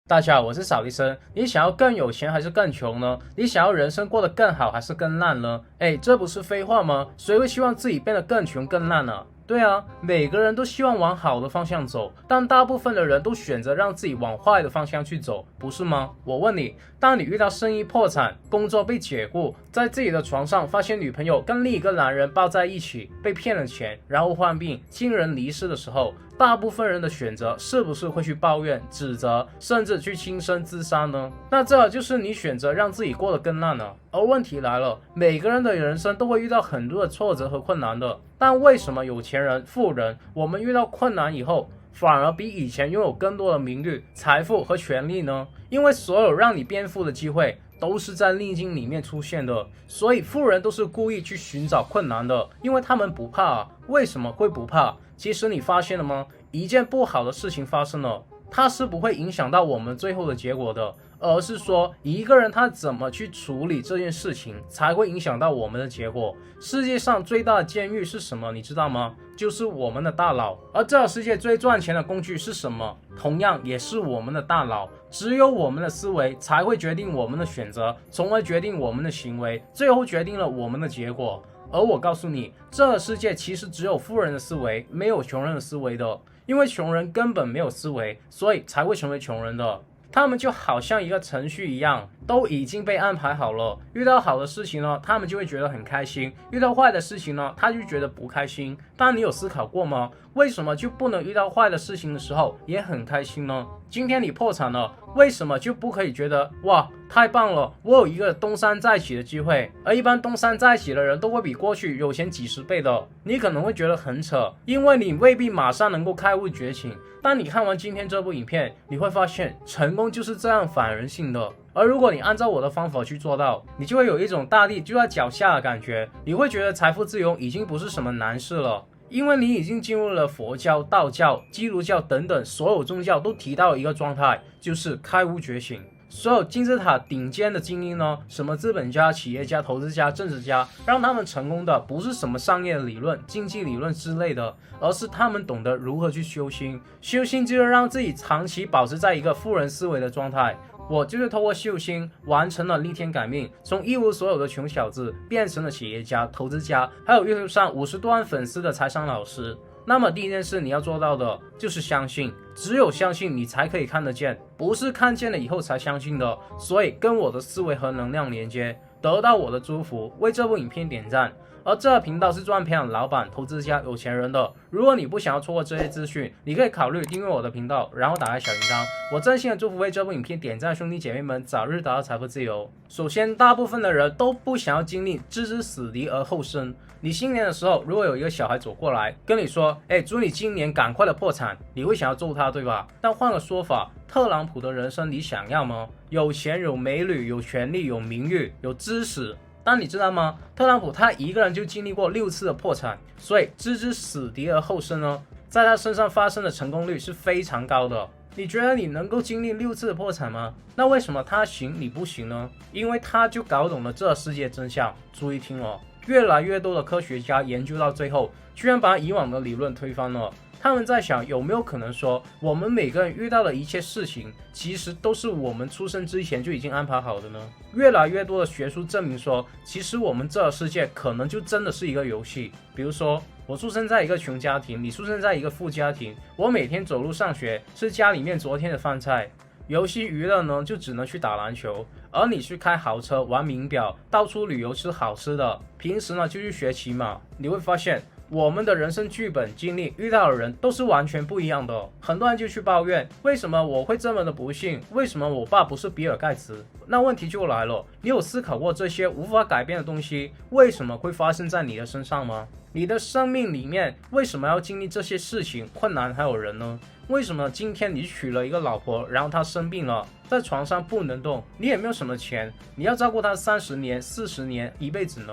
大家好，我是扫地僧。你想要更有钱还是更穷呢？你想要人生过得更好还是更烂呢？这不是废话吗？谁会希望自己变得更穷更烂呢？对啊，每个人都希望往好的方向走，但大部分的人都选择让自己往坏的方向去走，不是吗？我问你，当你遇到生意破产、工作被解雇，在自己的床上发现女朋友跟另一个男人抱在一起，被骗了钱，然后患病、亲人离世的时候，大部分人的选择是不是会去抱怨、指责，甚至去轻生自杀呢？那这就是你选择让自己过得更烂了。而问题来了，每个人的人生都会遇到很多的挫折和困难的，但为什么有钱人、富人，我们遇到困难以后，反而比以前拥有更多的名誉、财富和权利呢？因为所有让你变富的机会都是在逆境里面出现的，所以富人都是故意去寻找困难的，因为他们不怕。为什么会不怕？其实你发现了吗？一件不好的事情发生了，它是不会影响到我们最后的结果的，而是说一个人他怎么去处理这件事情，才会影响到我们的结果。世界上最大的监狱是什么？你知道吗？就是我们的大脑。而这个世界最赚钱的工具是什么？同样也是我们的大脑。只有我们的思维才会决定我们的选择，从而决定我们的行为，最后决定了我们的结果。而我告诉你，这个世界其实只有富人的思维，没有穷人的思维的，因为穷人根本没有思维，所以才会成为穷人的。他们就好像一个程序一样，都已经被安排好了。遇到好的事情呢，他们就会觉得很开心；遇到坏的事情呢，他就觉得不开心。但你有思考过吗？为什么就不能遇到坏的事情的时候也很开心呢？今天你破产了，为什么就不可以觉得哇太棒了，我有一个东山再起的机会？而一般东山再起的人都会比过去有钱几十倍的。你可能会觉得很扯，因为你未必马上能够开悟觉醒。但你看完今天这部影片，你会发现成功就是这样反人性的。而如果你按照我的方法去做到，你就会有一种大地就在脚下的感觉，你会觉得财富自由已经不是什么难事了。因为你已经进入了佛教、道教、基督教等等所有宗教都提到一个状态，就是开悟觉醒。所有金字塔顶尖的精英呢，什么资本家、企业家、投资家、政治家，让他们成功的不是什么商业理论、经济理论之类的，而是他们懂得如何去修心。修心就是让自己长期保持在一个富人思维的状态。我就是透过修心完成了逆天改命，从一无所有的穷小子变成了企业家、投资家，还有 YouTube 上50多万粉丝的财商老师。那么第一件事你要做到的就是相信，只有相信你才可以看得见，不是看见了以后才相信的。所以跟我的思维和能量连接，得到我的祝福，为这部影片点赞。而这个频道是专门培养老板、投资家、有钱人的。如果你不想要错过这些资讯，你可以考虑订阅我的频道，然后打开小铃铛。我真心的祝福为这部影片点赞兄弟姐妹们早日达到财富自由。首先，大部分的人都不想要经历置之死地而后生。你新年的时候，如果有一个小孩走过来跟你说，祝你今年赶快的破产，你会想要揍他，对吧？但换个说法，特朗普的人生你想要吗？有钱、有美女、有权利、有名誉、有知识。但你知道吗？特朗普他一个人就经历过6次的破产，所以置之死地而后生呢，在他身上发生的成功率是非常高的。你觉得你能够经历6次的破产吗？那为什么他行你不行呢？因为他就搞懂了这世界真相。注意听哦，越来越多的科学家研究到最后，居然把以往的理论推翻了。他们在想，有没有可能说，我们每个人遇到的一切事情，其实都是我们出生之前就已经安排好的呢？越来越多的学术证明说，其实我们这个世界可能就真的是一个游戏。比如说，我出生在一个穷家庭，你出生在一个富家庭，我每天走路上学，吃家里面昨天的饭菜。游戏娱乐呢，就只能去打篮球，而你去开豪车、玩名表、到处旅游、吃好吃的，平时呢就去学骑马。你会发现，我们的人生剧本经历遇到的人都是完全不一样的。很多人就去抱怨，为什么我会这么的不幸？为什么我爸不是比尔盖茨？那问题就来了，你有思考过这些无法改变的东西为什么会发生在你的身上吗？你的生命里面为什么要经历这些事情、困难还有人呢？为什么今天你娶了一个老婆，然后她生病了，在床上不能动，你也没有什么钱，你要照顾她30年、40年、一辈子呢？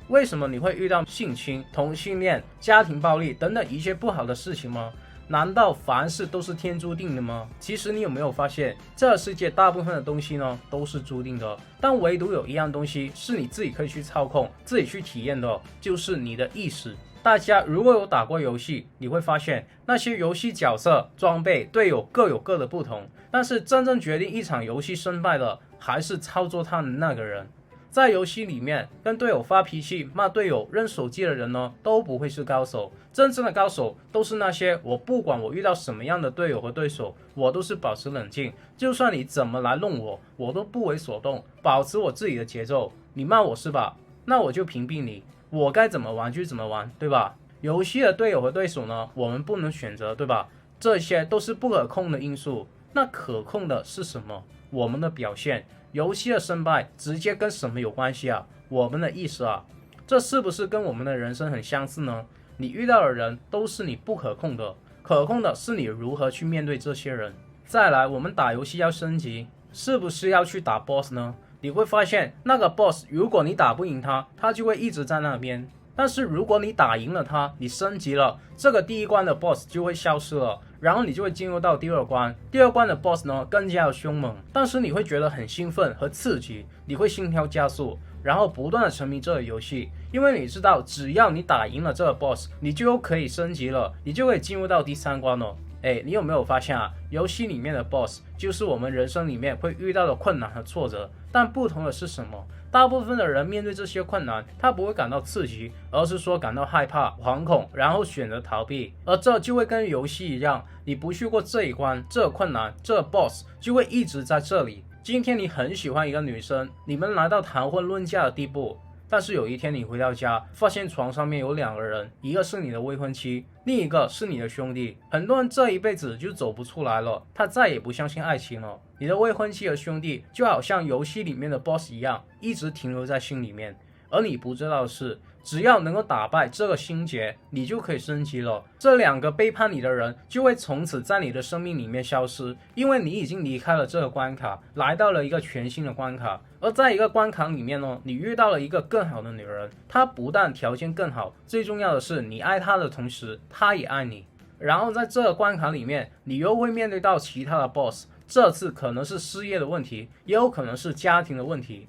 为什么你会遇到性侵、同性恋、家庭暴力等等一切不好的事情吗？难道凡事都是天注定的吗？其实你有没有发现，这个世界大部分的东西呢都是注定的，但唯独有一样东西是你自己可以去操控、自己去体验的，就是你的意识。大家如果有打过游戏，你会发现那些游戏角色、装备、队友各有各的不同，但是真正决定一场游戏胜败的还是操作它的那个人。在游戏里面，跟队友发脾气、骂队友、扔手机的人呢，都不会是高手。真正的高手都是那些我不管我遇到什么样的队友和对手，我都是保持冷静，就算你怎么来弄我，我都不为所动，保持我自己的节奏。你骂我是吧？那我就屏蔽你，我该怎么玩就怎么玩，对吧？游戏的队友和对手呢，我们不能选择，对吧？这些都是不可控的因素。那可控的是什么？我们的表现。游戏的胜败直接跟什么有关系啊？我们的意识啊。这是不是跟我们的人生很相似呢？你遇到的人都是你不可控的，可控的是你如何去面对这些人。再来，我们打游戏要升级，是不是要去打 BOSS 呢？你会发现那个 BOSS 如果你打不赢他，他就会一直在那边。但是如果你打赢了他，你升级了，这个第一关的 BOSS 就会消失了，然后你就会进入到第二关。第二关的 BOSS 呢更加的凶猛，但是你会觉得很兴奋和刺激，你会心跳加速，然后不断的沉迷这个游戏，因为你知道只要你打赢了这个 BOSS， 你就可以升级了，你就可以进入到第三关了。你有没有发现啊？游戏里面的 BOSS 就是我们人生里面会遇到的困难和挫折，但不同的是什么？大部分的人面对这些困难，他不会感到刺激，而是说感到害怕、惶恐，然后选择逃避。而这就会跟游戏一样，你不去过这一关，这个困难，这个 BOSS 就会一直在这里。今天你很喜欢一个女生，你们来到谈婚论嫁的地步。但是有一天你回到家，发现床上面有两个人，一个是你的未婚妻，另一个是你的兄弟。很多人这一辈子就走不出来了，他再也不相信爱情了。你的未婚妻和兄弟就好像游戏里面的 BOSS 一样，一直停留在心里面。而你不知道的是，只要能够打败这个心结，你就可以升级了。这两个背叛你的人就会从此在你的生命里面消失，因为你已经离开了这个关卡，来到了一个全新的关卡。而在一个关卡里面呢，你遇到了一个更好的女人，她不但条件更好，最重要的是你爱她的同时，她也爱你。然后在这个关卡里面，你又会面对到其他的 BOSS， 这次可能是事业的问题，也有可能是家庭的问题。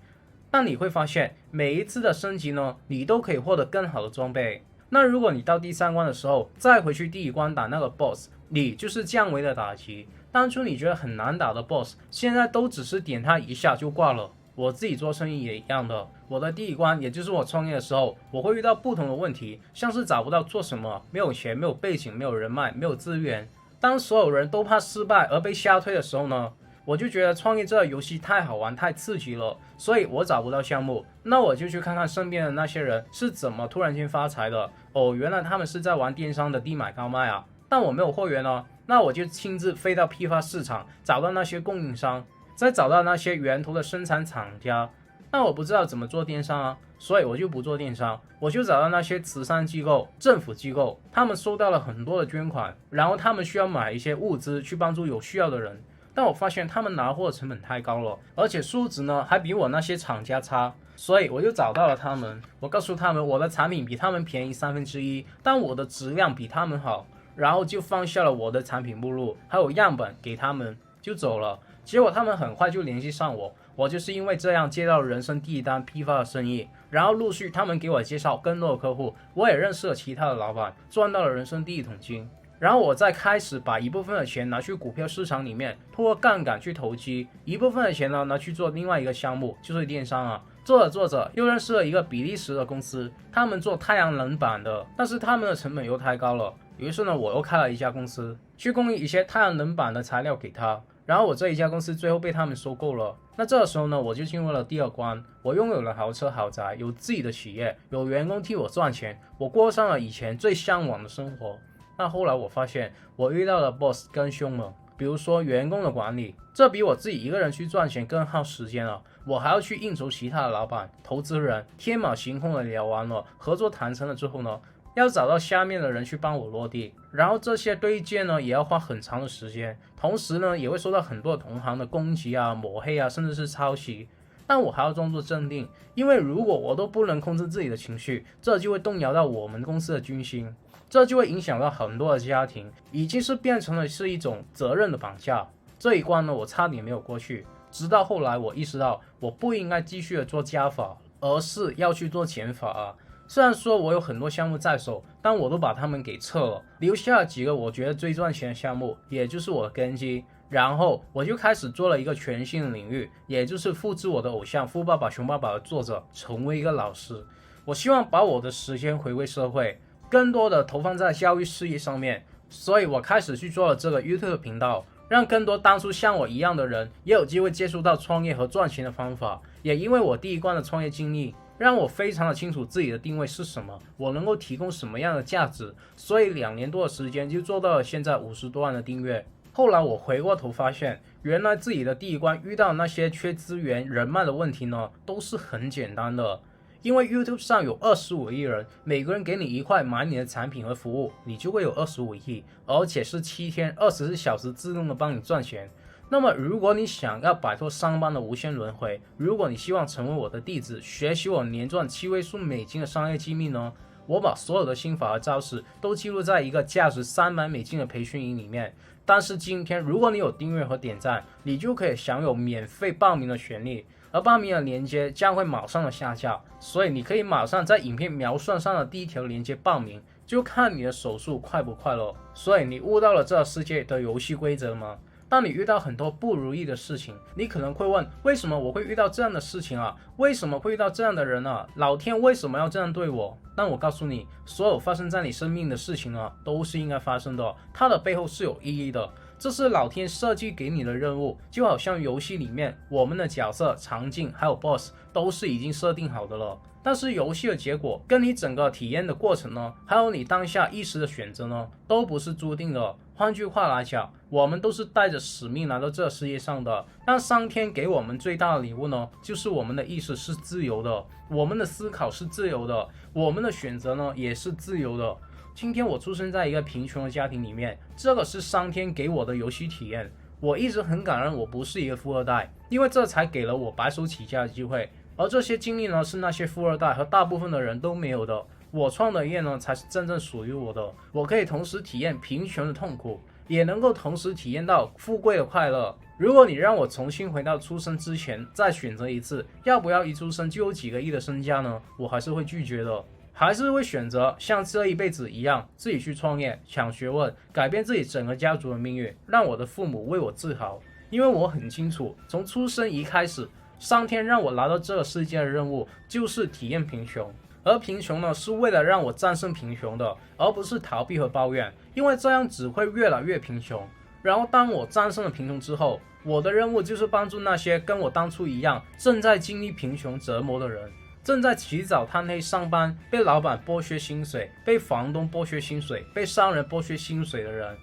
但你会发现，每一次的升级呢，你都可以获得更好的装备。那如果你到第三关的时候，再回去第一关打那个 BOSS， 你就是降维的打击。当初你觉得很难打的 BOSS， 现在都只是点他一下就挂了。我自己做生意也一样的，我的第一关，也就是我创业的时候，我会遇到不同的问题，像是找不到做什么，没有钱，没有背景，没有人脉，没有资源。当所有人都怕失败而被吓退的时候呢，我就觉得创业这个游戏太好玩太刺激了，所以我找不到项目，那我就去看看身边的那些人是怎么突然间发财的。原来他们是在玩电商的低买高卖啊，但我没有货源哦，那我就亲自飞到批发市场，找到那些供应商，再找到那些源头的生产厂家。那我不知道怎么做电商啊，所以我就不做电商，我就找到那些慈善机构、政府机构，他们收到了很多的捐款，然后他们需要买一些物资去帮助有需要的人。但我发现他们拿货成本太高了，而且素质呢还比我那些厂家差，所以我就找到了他们，我告诉他们我的产品比他们便宜1/3，但我的质量比他们好，然后就放下了我的产品目录还有样本给他们就走了。结果他们很快就联系上我，我就是因为这样接到了人生第一单批发的生意，然后陆续他们给我介绍更多的客户，我也认识了其他的老板，赚到了人生第一桶金。然后我再开始把一部分的钱拿去股票市场里面，通过杠杆去投机，一部分的钱呢拿去做另外一个项目，就是电商啊。做着做着又认识了一个比利时的公司，他们做太阳能板的，但是他们的成本又太高了。于是呢，我又开了一家公司，去供应一些太阳能板的材料给他。然后我这一家公司最后被他们收购了。那这个时候呢，我就进入了第二关，我拥有了豪车豪宅，有自己的企业，有员工替我赚钱，我过上了以前最向往的生活。那后来我发现，我遇到的 boss 更凶猛，比如说员工的管理，这比我自己一个人去赚钱更耗时间了。我还要去应酬其他的老板、投资人，天马行空的聊完了，合作谈成了之后呢，要找到下面的人去帮我落地，然后这些对接呢也要花很长的时间，同时呢也会受到很多同行的攻击啊、抹黑啊，甚至是抄袭。但我还要装作镇定，因为如果我都不能控制自己的情绪，这就会动摇到我们公司的军心，这就会影响到很多的家庭，已经是变成了是一种责任的绑架。这一关呢，我差点没有过去，直到后来我意识到，我不应该继续的做加法，而是要去做减法啊。虽然说我有很多项目在手，但我都把它们给撤了，留下了几个我觉得最赚钱的项目，也就是我的根基。然后我就开始做了一个全新的领域，也就是复制我的偶像《富爸爸穷爸爸》的作者，成为一个老师。我希望把我的时间回归社会，更多的投放在教育事业上面，所以我开始去做了这个 YouTube 频道，让更多当初像我一样的人也有机会接触到创业和赚钱的方法。也因为我第一关的创业经历，让我非常的清楚自己的定位是什么，我能够提供什么样的价值，所以2年多的时间就做到了现在50多万的订阅。后来我回过头发现，原来自己的第一关遇到那些缺资源、人脉的问题呢，都是很简单的。因为 YouTube 上有25亿人，每个人给你1块买你的产品和服务，你就会有25亿，而且是7天24小时自动的帮你赚钱。那么如果你想要摆脱上班的无限轮回，如果你希望成为我的弟子，学习我年赚7位数美金的商业机密呢，我把所有的心法和招式都记录在一个价值300美金的培训营里面。但是今天如果你有订阅和点赞，你就可以享有免费报名的权利，而报名的链接将会马上的下架，所以你可以马上在影片描述上的第一条链接报名，就看你的手速快不快咯。所以你悟到了这个世界的游戏规则吗？当你遇到很多不如意的事情，你可能会问，为什么我会遇到这样的事情啊？为什么会遇到这样的人啊？老天为什么要这样对我？但我告诉你，所有发生在你生命的事情啊，都是应该发生的，它的背后是有意义的，这是老天设计给你的任务。就好像游戏里面我们的角色、场景还有 BOSS 都是已经设定好的了，但是游戏的结果跟你整个体验的过程呢，还有你当下意识的选择呢，都不是注定的。换句话来讲，我们都是带着使命来到这个世界上的，但上天给我们最大的礼物呢，就是我们的意识是自由的，我们的思考是自由的，我们的选择呢也是自由的。今天我出生在一个贫穷的家庭里面，这个是上天给我的游戏体验。我一直很感恩我不是一个富二代，因为这才给了我白手起家的机会，而这些经历呢，是那些富二代和大部分的人都没有的。我创的业呢，才是真正属于我的。我可以同时体验贫穷的痛苦，也能够同时体验到富贵的快乐。如果你让我重新回到出生之前再选择一次，要不要一出生就有几个亿的身家呢？我还是会拒绝的，还是会选择像这一辈子一样，自己去创业、抢学问，改变自己整个家族的命运，让我的父母为我自豪。因为我很清楚，从出生一开始，上天让我来到这个世界的任务就是体验贫穷。而贫穷呢，是为了让我战胜贫穷的，而不是逃避和抱怨，因为这样只会越来越贫穷。然后当我战胜了贫穷之后，我的任务就是帮助那些跟我当初一样正在经历贫穷折磨的人，正在起早贪黑上班，被老板剥削薪水，被房东剥削薪水，被商人剥削薪水的人。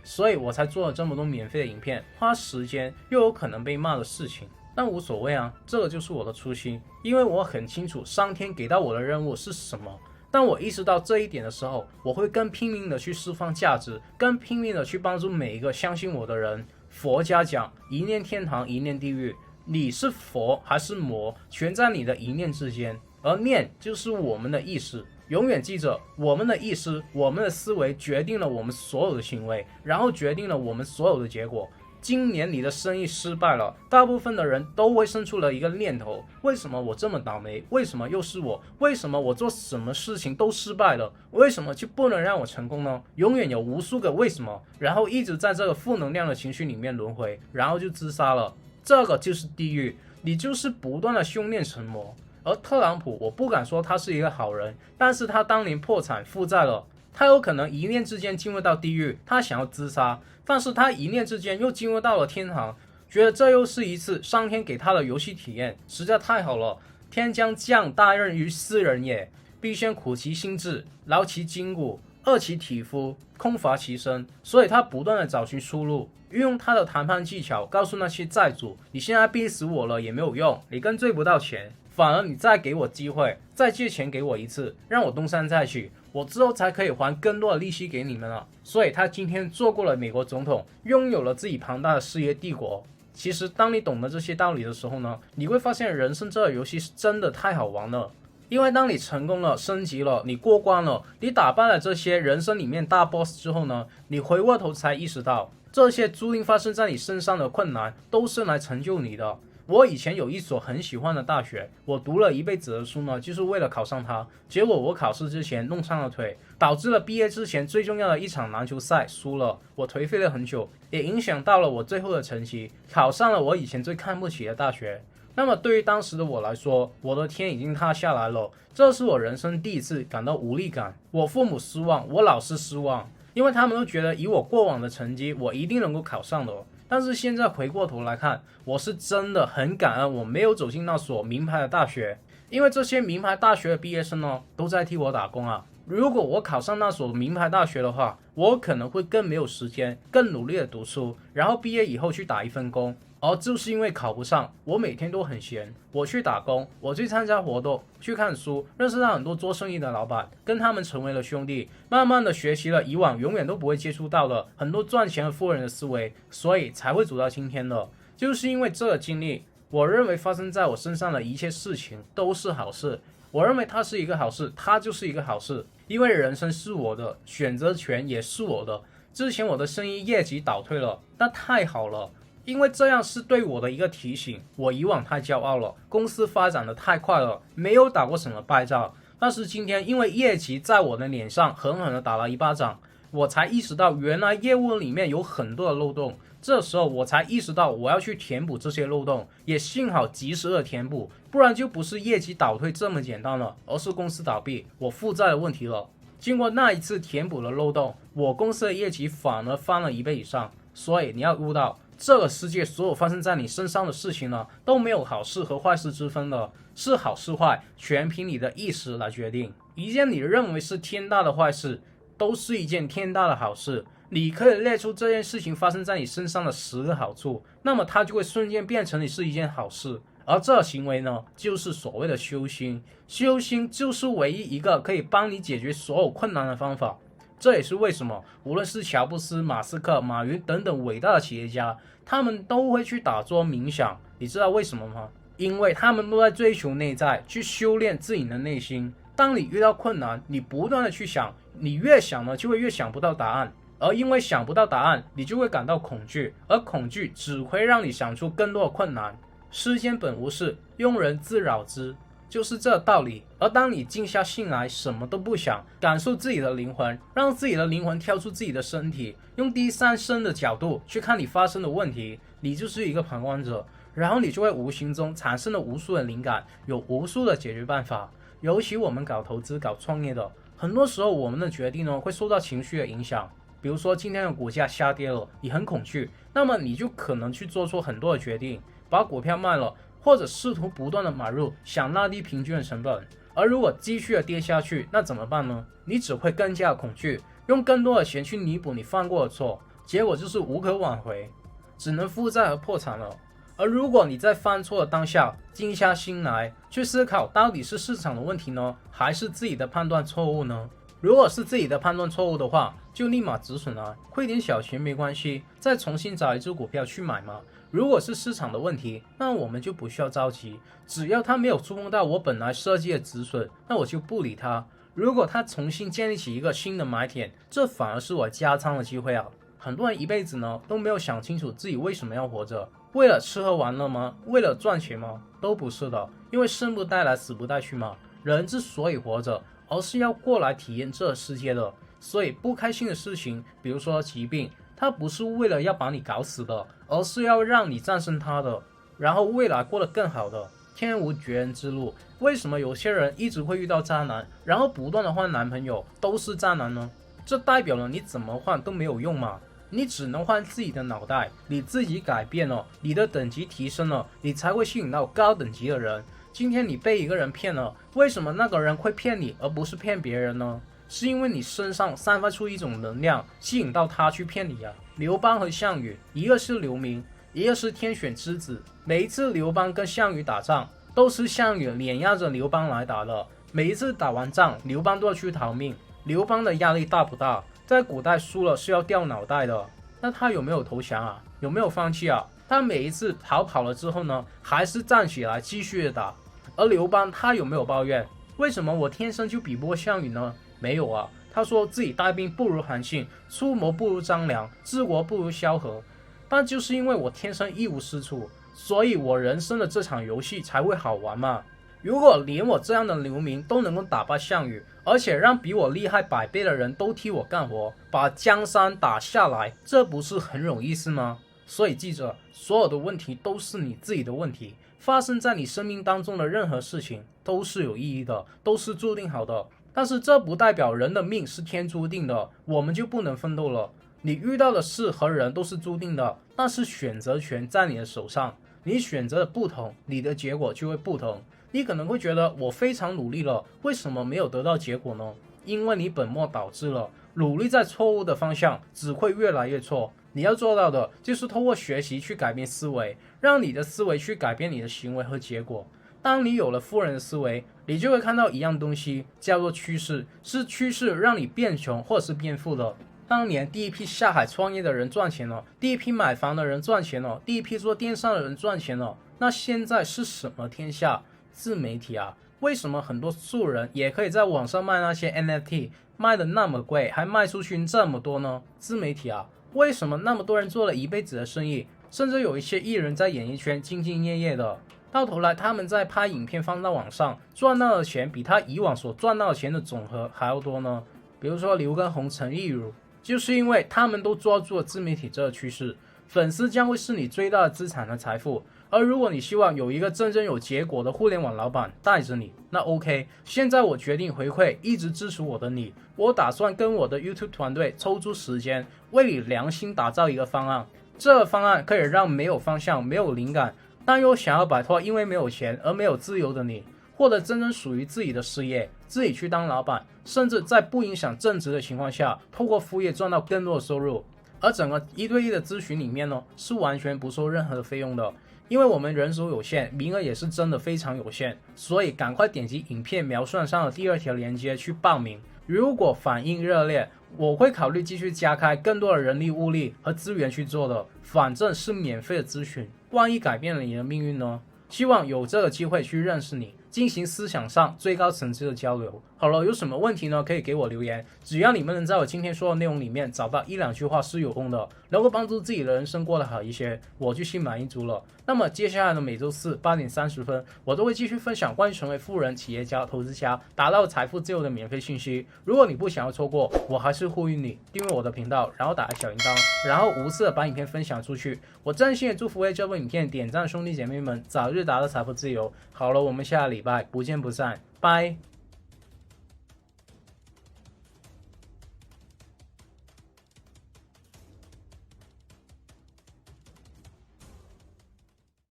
所以我才做了这么多免费的影片，花时间又有可能被骂的事情。但无所谓啊，这个就是我的初心，因为我很清楚上天给到我的任务是什么。当我意识到这一点的时候，我会更拼命的去释放价值，更拼命的去帮助每一个相信我的人。佛家讲一念天堂，一念地狱，你是佛还是魔，全在你的一念之间，而念就是我们的意识。永远记着，我们的意识、我们的思维决定了我们所有的行为，然后决定了我们所有的结果。今年你的生意失败了，大部分的人都会生出了一个念头：为什么我这么倒霉？为什么又是我？为什么我做什么事情都失败了？为什么就不能让我成功呢？永远有无数个为什么，然后一直在这个负能量的情绪里面轮回，然后就自杀了。这个就是地狱，你就是不断的修炼成魔。而特朗普，我不敢说他是一个好人，但是他当年破产负债了，他有可能一念之间进入到地狱，他想要自杀，但是他一念之间又进入到了天堂，觉得这又是一次上天给他的游戏体验，实在太好了。天将降大任于斯人也，必先苦其心志，劳其筋骨，饿其体肤，空乏其身。所以他不断的找寻出路，运用他的谈判技巧，告诉那些债主，你现在逼死我了也没有用，你更追不到钱，反而你再给我机会，再借钱给我一次，让我东山再起，我之后才可以还更多的利息给你们了。所以他今天做过了美国总统，拥有了自己庞大的事业帝国。其实当你懂得这些道理的时候呢，你会发现人生这个游戏是真的太好玩了。因为当你成功了、升级了、你过关了、你打败了这些人生里面大 boss 之后呢，你回过头才意识到，这些注定发生在你身上的困难都是来成就你的。我以前有一所很喜欢的大学，我读了一辈子的书呢，就是为了考上它。结果我考试之前弄伤了腿，导致了毕业之前最重要的一场篮球赛输了，我颓废了很久，也影响到了我最后的成绩，考上了我以前最看不起的大学。那么对于当时的我来说，我的天已经塌下来了，这是我人生第一次感到无力感。我父母失望，我老师失望，因为他们都觉得以我过往的成绩，我一定能够考上的。但是现在回过头来看，我是真的很感恩我没有走进那所名牌的大学，因为这些名牌大学的毕业生呢，都在替我打工啊。如果我考上那所名牌大学的话，我可能会更没有时间，更努力的读书，然后毕业以后去打一份工。而就是因为考不上，我每天都很闲，我去打工，我去参加活动，去看书，认识到很多做生意的老板，跟他们成为了兄弟，慢慢的学习了以往永远都不会接触到的很多赚钱的富人的思维，所以才会走到今天的。就是因为这个经历，我认为发生在我身上的一切事情都是好事，我认为它是一个好事，它就是一个好事，因为人生是我的，选择权也是我的。之前我的生意业绩倒退了，那太好了。因为这样是对我的一个提醒，我以往太骄傲了，公司发展的太快了，没有打过什么败仗。但是今天因为业绩在我的脸上狠狠的打了一巴掌，我才意识到原来业务里面有很多的漏洞。这时候我才意识到我要去填补这些漏洞，也幸好及时的填补，不然就不是业绩倒退这么简单了，而是公司倒闭，我负债的问题了。经过那一次填补的漏洞，我公司的业绩反而翻了1倍以上。所以你要悟到，这个世界所有发生在你身上的事情呢，都没有好事和坏事之分的，是好是坏，全凭你的意识来决定。一件你认为是天大的坏事，都是一件天大的好事。你可以列出这件事情发生在你身上的10个好处，那么它就会瞬间变成你是一件好事。而这行为呢，就是所谓的修心。修心就是唯一一个可以帮你解决所有困难的方法。这也是为什么无论是乔布斯、马斯克、马云等等伟大的企业家，他们都会去打坐冥想。你知道为什么吗？因为他们都在追求内在，去修炼自己的内心。当你遇到困难，你不断的去想，你越想呢，就会越想不到答案。而因为想不到答案，你就会感到恐惧，而恐惧只会让你想出更多的困难。世间本无事，庸人自扰之。就是这道理。而当你静下心来，什么都不想，感受自己的灵魂，让自己的灵魂跳出自己的身体，用第三身的角度去看你发生的问题，你就是一个旁观者，然后你就会无形中产生了无数的灵感，有无数的解决办法。尤其我们搞投资、搞创业的，很多时候我们的决定呢会受到情绪的影响。比如说今天的股价下跌了，你很恐惧，那么你就可能去做出很多的决定，把股票卖了，或者试图不断的买入，想拉低平均的成本。而如果继续的跌下去，那怎么办呢？你只会更加恐惧，用更多的钱去弥补你犯过的错，结果就是无可挽回，只能负债和破产了。而如果你在犯错的当下静下心来，去思考到底是市场的问题呢，还是自己的判断错误呢？如果是自己的判断错误的话，就立马止损啊，亏点小钱没关系，再重新找一只股票去买嘛。如果是市场的问题，那我们就不需要着急，只要它没有触碰到我本来设计的止损，那我就不理它。如果它重新建立起一个新的买点，这反而是我加仓的机会啊。很多人一辈子呢都没有想清楚自己为什么要活着，为了吃喝玩乐吗？为了赚钱吗？都不是的，因为生不带来死不带去嘛。人之所以活着，而是要过来体验这世界的。所以不开心的事情，比如说疾病，它不是为了要把你搞死的，而是要让你战胜它的，然后未来过得更好的。天无绝人之路，为什么有些人一直会遇到渣男，然后不断的换男朋友，都是渣男呢？这代表了你怎么换都没有用嘛，你只能换自己的脑袋，你自己改变了，你的等级提升了，你才会吸引到高等级的人。今天你被一个人骗了，为什么那个人会骗你而不是骗别人呢？是因为你身上散发出一种能量，吸引到他去骗你啊。刘邦和项羽，一个是刘明，一个是天选之子。每一次刘邦跟项羽打仗，都是项羽碾压着刘邦来打的。每一次打完仗，刘邦都要去逃命。刘邦的压力大不大？在古代输了是要掉脑袋的。那他有没有投降啊？有没有放弃啊？他每一次逃跑了之后呢，还是站起来继续的打。而刘邦他有没有抱怨？为什么我天生就比不过项羽呢？没有啊，他说自己带兵不如韩信，出谋不如张良，治国不如萧何。但就是因为我天生一无是处，所以我人生的这场游戏才会好玩嘛。如果连我这样的流民都能够打败项羽，而且让比我厉害100倍的人都替我干活，把江山打下来，这不是很有意思吗？所以记着，所有的问题都是你自己的问题，发生在你生命当中的任何事情都是有意义的，都是注定好的。但是这不代表人的命是天注定的，我们就不能奋斗了。你遇到的事和人都是注定的，但是选择权在你的手上，你选择的不同，你的结果就会不同。你可能会觉得我非常努力了，为什么没有得到结果呢？因为你本末倒置了，努力在错误的方向，只会越来越错。你要做到的就是通过学习去改变思维，让你的思维去改变你的行为和结果。当你有了富人的思维，你就会看到一样东西，叫做趋势，是趋势让你变穷或是变富的。当年第一批下海创业的人赚钱了，第一批买房的人赚钱了，第一批做电商的人赚钱了，那现在是什么天下？自媒体啊，为什么很多素人也可以在网上卖那些 NFT， 卖的那么贵，还卖出去这么多呢？自媒体啊，为什么那么多人做了一辈子的生意，甚至有一些艺人在演艺圈兢兢业业的，到头来他们在拍影片放到网上赚到的钱比他以往所赚到的钱的总和还要多呢？比如说刘畊宏、陈亦儒，就是因为他们都抓住了自媒体这个趋势，粉丝将会是你最大的资产和财富。而如果你希望有一个真正有结果的互联网老板带着你，那 OK， 现在我决定回馈一直支持我的你，我打算跟我的 YouTube 团队抽出时间，为你良心打造一个方案。这个方案可以让没有方向、没有灵感，但又想要摆脱因为没有钱而没有自由的你，获得真正属于自己的事业，自己去当老板，甚至在不影响正职的情况下，透过副业赚到更多的收入。而整个1对1的咨询里面呢，是完全不收任何的费用的。因为我们人手有限，名额也是真的非常有限，所以赶快点击影片描述上的第2条链接去报名。如果反应热烈，我会考虑继续加开更多的人力物力和资源去做的，反正是免费的咨询，万一改变了你的命运呢？希望有这个机会去认识你，进行思想上最高层次的交流。好了，有什么问题呢？可以给我留言，只要你们能在我今天说的内容里面找到1、2句话是有用的，能够帮助自己的人生过得好一些，我就心满意足了。那么接下来的每周四8点30分，我都会继续分享关于成为富人、企业家、投资家、达到财富自由的免费信息。如果你不想要错过，我还是呼吁你订阅我的频道，然后打开小铃铛，然后无私的把影片分享出去。我真心的祝福为这部影片点赞兄弟姐妹们早日达到财富自由。好了，我们下个礼拜不见不散，拜。